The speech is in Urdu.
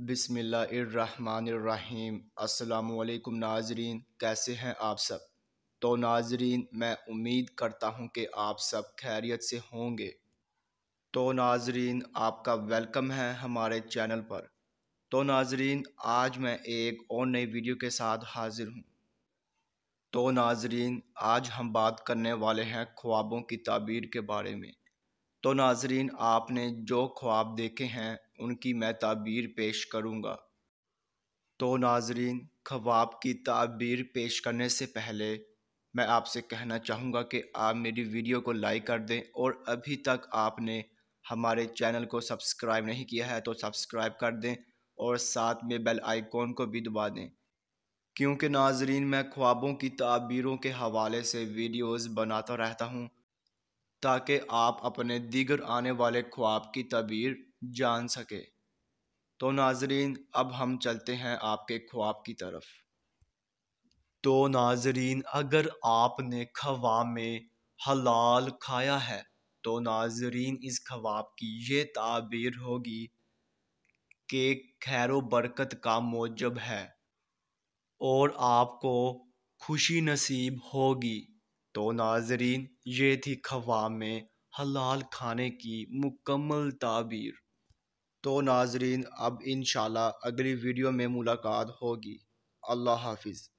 بسم اللہ الرحمن الرحیم۔ السلام علیکم ناظرین، کیسے ہیں آپ سب؟ تو ناظرین، میں امید کرتا ہوں کہ آپ سب خیریت سے ہوں گے۔ تو ناظرین، آپ کا ویلکم ہے ہمارے چینل پر۔ تو ناظرین، آج میں ایک اور نئی ویڈیو کے ساتھ حاضر ہوں۔ تو ناظرین، آج ہم بات کرنے والے ہیں خوابوں کی تعبیر کے بارے میں۔ تو ناظرین، آپ نے جو خواب دیکھے ہیں ان کی میں تعبیر پیش کروں گا۔ تو ناظرین، خواب کی تعبیر پیش کرنے سے پہلے میں آپ سے کہنا چاہوں گا کہ آپ میری ویڈیو کو لائک کر دیں، اور ابھی تک آپ نے ہمارے چینل کو سبسکرائب نہیں کیا ہے تو سبسکرائب کر دیں، اور ساتھ میں بیل آئیکن کو بھی دبا دیں، کیونکہ ناظرین میں خوابوں کی تعبیروں کے حوالے سے ویڈیوز بناتا رہتا ہوں تاکہ آپ اپنے دیگر آنے والے خواب کی تعبیر جان سکے۔ تو ناظرین، اب ہم چلتے ہیں آپ کے خواب کی طرف۔ تو ناظرین، اگر آپ نے خواب میں حلال کھایا ہے تو ناظرین اس خواب کی یہ تعبیر ہوگی کہ خیر و برکت کا موجب ہے اور آپ کو خوشی نصیب ہوگی۔ تو ناظرین، یہ تھی خواب میں حلال کھانے کی مکمل تعبیر۔ تو ناظرین، اب انشاءاللہ اگلی ویڈیو میں ملاقات ہوگی۔ اللہ حافظ۔